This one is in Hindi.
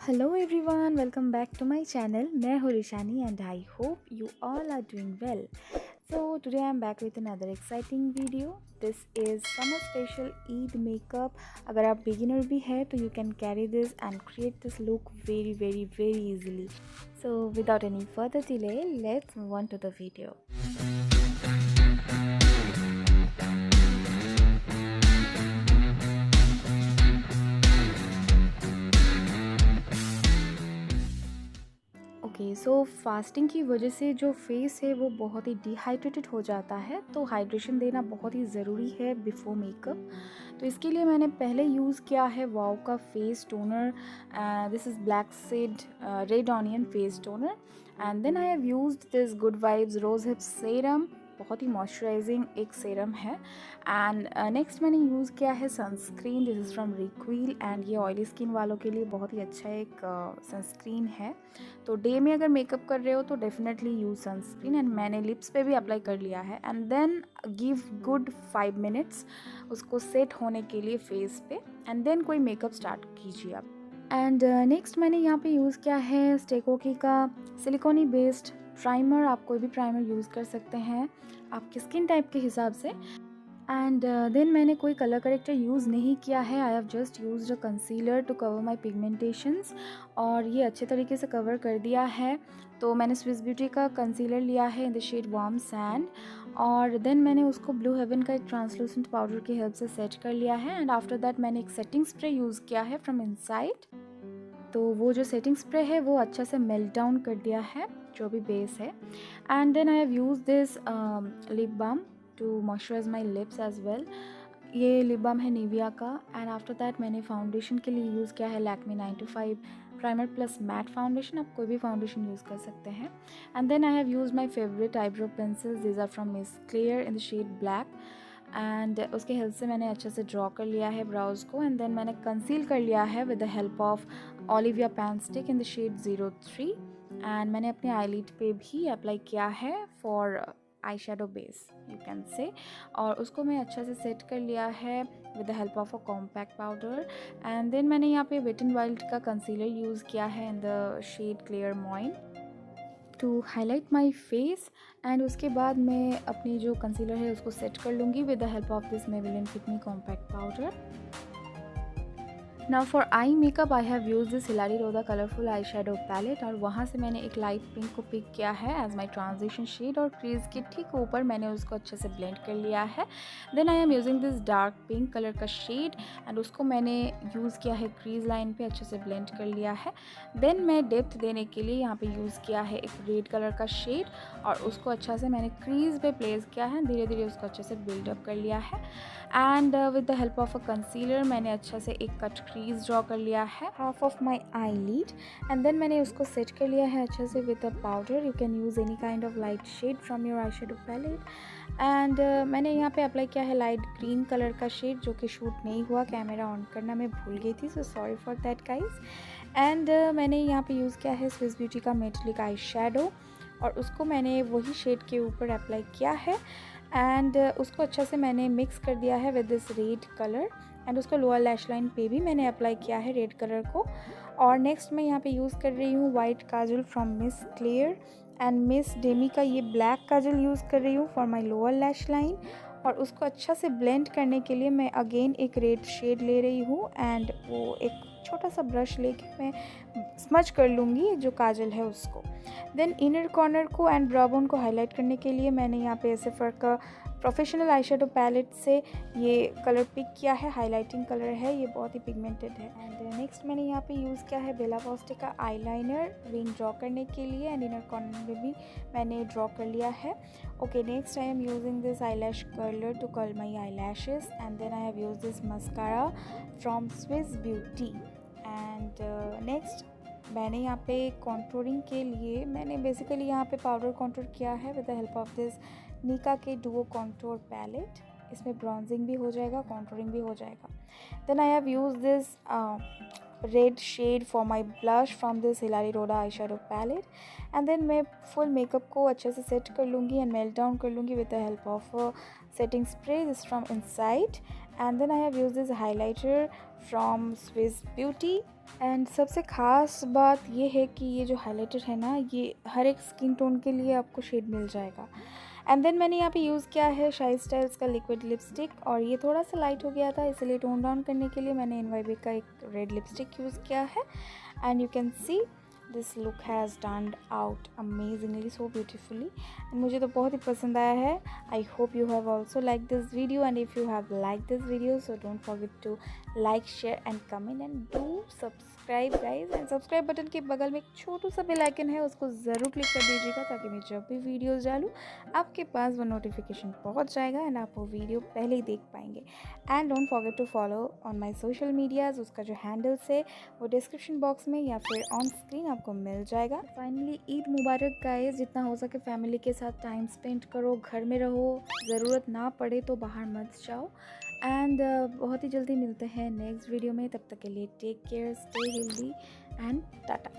Hello everyone, welcome back to my channel. मैं हूँ Rishani and I hope you all are doing well. So today I am back with another exciting video. This is summer special Eid makeup. अगर आप beginner भी है तो you can carry this and create this look very easily. So without any further delay, let's move on to the video. Okay so fasting की वजह से जो फेस है वो बहुत ही डिहाइड्रेटेड हो जाता है, तो हाइड्रेशन देना बहुत ही ज़रूरी है बिफोर मेकअप। तो इसके लिए मैंने पहले यूज़ किया है वाओ का face toner. This is black seed red onion face toner and then I have used this good vibes rose hip serum. बहुत ही मॉइस्चराइजिंग एक सेरम है। एंड नेक्स्ट मैंने यूज़ किया है sunscreen. This is from Re'equil and ये ऑयली स्किन वालों के लिए बहुत ही अच्छा एक सनस्क्रीन है। तो डे में अगर मेकअप कर रहे हो तो डेफिनेटली यूज़ सनस्क्रीन। एंड मैंने लिप्स पे भी अप्लाई कर लिया है and then give good 5 minutes उसको सेट होने के लिए फेस पे एंड देन कोई मेकअप स्टार्ट कीजिए आप। एंड नेक्स्ट मैंने यहाँ पे यूज़ किया है स्टेकोकी का सिलिकॉनी बेस्ड प्राइमर। आप कोई भी प्राइमर यूज़ कर सकते हैं आपके स्किन टाइप के हिसाब से। एंड देन मैंने कोई कलर करेक्टर यूज़ नहीं किया है। I have just used a concealer to cover my pigmentations और ये अच्छे तरीके से कवर कर दिया है। तो मैंने स्विस ब्यूटी का कंसीलर लिया है in the shade warm sand और देन मैंने उसको ब्लू हेवन का एक ट्रांसलूसेंट पाउडर की हेल्प से सेट कर लिया है। एंड आफ्टर दैट मैंने एक सेटिंग स्प्रे यूज़ किया है फ्रॉम इनसाइड। तो वो जो सेटिंग स्प्रे है वो अच्छा से मेल्ट डाउन कर दिया है जो भी बेस है। And then I have use this lip balm to moisturise my lips as well. ये लिप बाम है निविया का। एंड आफ्टर दैट मैंने फाउंडेशन के लिए यूज़ किया है Lakme 925 primer plus matte foundation. आप कोई भी फाउंडेशन यूज़ कर सकते हैं। And then I have use my favourite eyebrow pencils. These are from Miss Claire in the shade black and उसके हेल्प से मैंने अच्छे से ड्रॉ कर लिया है ब्राउज को। एंड देन मैंने कंसील कर लिया है with the help of Olivia pan stick in the shade 03 and मैंने अपने आईलिड पे भी अप्लाई किया है for eye shadow base you can say. और उसको मैं अच्छा से सेट कर लिया है with the help of a compact powder. And then मैंने यहाँ पे वेट एंड वाइल्ड का कंसीलर यूज़ किया है in the shade clear moon to highlight my face. And उसके बाद मैं अपनी जो कंसीलर है उसको सेट कर लूँगी with the help of this Maybelline fit me compact powder. Now for eye makeup I have use this Hilari रोदा कलरफुल आई शेडो पैलेट और वहाँ से मैंने एक लाइट पिंक को पिक किया है एज माई ट्रांजिशन शेड और क्रीज के ठीक ऊपर मैंने उसको अच्छे से ब्लेंड कर लिया है। Then I am using this dark pink colour का शेड एंड उसको मैंने यूज़ किया है क्रीज लाइन पे अच्छे से ब्लेंड कर लिया है। देन मैं डेप्थ देने के लिए यहाँ पे यूज़ किया है एक रेड कलर का शेड और उसको अच्छा से मैंने क्रीज पे प्लेस किया है। धीरे धीरे उसको अच्छे से बिल्डअप कर लिया है। And with the help of a concealer मैंने अच्छा से एक कट क्रीज ड्रॉ कर लिया है half of my eyelid. And then मैंने उसको सेट कर लिया है अच्छे से with a powder. You can use any kind of light shade from your eye shadow palette. And मैंने यहाँ पे अप्लाई किया है लाइट ग्रीन कलर का शेड जो कि शूट नहीं हुआ, कैमरा ऑन करना मैं भूल गई थी, so sorry for that guys. And मैंने यहाँ पे यूज़ किया है स्विस ब्यूटी का मेटेलिक आई शेडो और उसको मैंने वही शेड के ऊपर अप्लाई किया है। एंड उसको अच्छा से मैंने मिक्स कर दिया है with this red colour and उसको लोअर लैश लाइन पे भी मैंने अप्लाई किया है रेड कलर को। और नेक्स्ट मैं यहाँ पे यूज़ कर रही हूँ white Kajal from Miss clear and miss Demi का ये ब्लैक काजल यूज़ कर रही हूँ for my lower lash line. और उसको अच्छा से ब्लेंड करने के लिए मैं अगेन एक रेड शेड ले रही हूँ एंड वो एक छोटा सा ब्रश लेके मैं स्मच कर लूँगी जो काजल है उसको। देन इनर कॉर्नर को एंड ब्रो बोन को हाईलाइट करने के लिए मैंने यहाँ पे एसएफआर का प्रोफेशनल आई शेडो पैलेट से ये कलर पिक किया है। हाईलाइटिंग कलर है, ये बहुत ही पिगमेंटेड है। एंड नेक्स्ट मैंने यहाँ पे यूज़ किया है वोस्टे का आईलाइनर विंग ड्रॉ करने के लिए एंड इनर कॉर्नर में भी मैंने ड्रॉ कर लिया है। Okay next I am using this eyelash curler to curl my eyelashes and then I have use this mascara from Swiss Beauty. And next मैंने यहाँ पे कॉन्टूरिंग के लिए मैंने बेसिकली यहाँ पे पाउडर कॉन्टूर किया है with the help of this Nykaa के डुओ कॉन्टूर पैलेट। इसमें ब्रॉन्जिंग भी हो जाएगा, कॉन्टूरिंग भी हो जाएगा। Then I have use this red shade for my blush from this Hilary Rhoda eye shadow palette. And then मैं फुल मेकअप को अच्छे से सेट कर लूँगी एंड मेल्ट डाउन कर लूँगी with the help of setting spray this from inside. And then I have use this highlighter from Swiss Beauty and सबसे ख़ास बात ये है कि ये जो हाइलाइटर है ना, ये हर एक स्किन टोन के लिए आपको शेड मिल जाएगा। एंड देन मैंने यहाँ पे यूज़ किया है शाइस्टाइल्स का लिक्विड लिपस्टिक, और ये थोड़ा सा लाइट हो गया था, इसलिए टोन डाउन करने के लिए मैंने NYB का एक रेड लिपस्टिक यूज़ किया है। And you can see this look has turned out amazingly, so beautifully. मुझे तो बहुत ही पसंद आया है। I hope you have also like this video, and if you have like this video so don't forget to like, share and comment, and do subscribe guys. And subscribe button के बगल में एक छोटू सा बेल आइकन है, उसको ज़रूर क्लिक कर दीजिएगा, ताकि मैं जब भी वीडियोज़ डालूँ आपके पास वो नोटिफिकेशन पहुँच जाएगा एंड आप वो वीडियो पहले ही देख पाएंगे। And don't forget to follow on my social medias, उसका जो हैंडल्स है वो डिस्क्रिप्शन बॉक्स में या फिर ऑन स्क्रीन आपको मिल जाएगा। फाइनली ईद मुबारक गाइस, जितना हो सके फैमिली के साथ टाइम स्पेंड करो, घर में रहो, ज़रूरत ना पड़े तो बाहर मत जाओ। एंड बहुत ही जल्दी मिलते हैं नेक्स्ट वीडियो में, तब तक के लिए take care, stay healthy and Tata.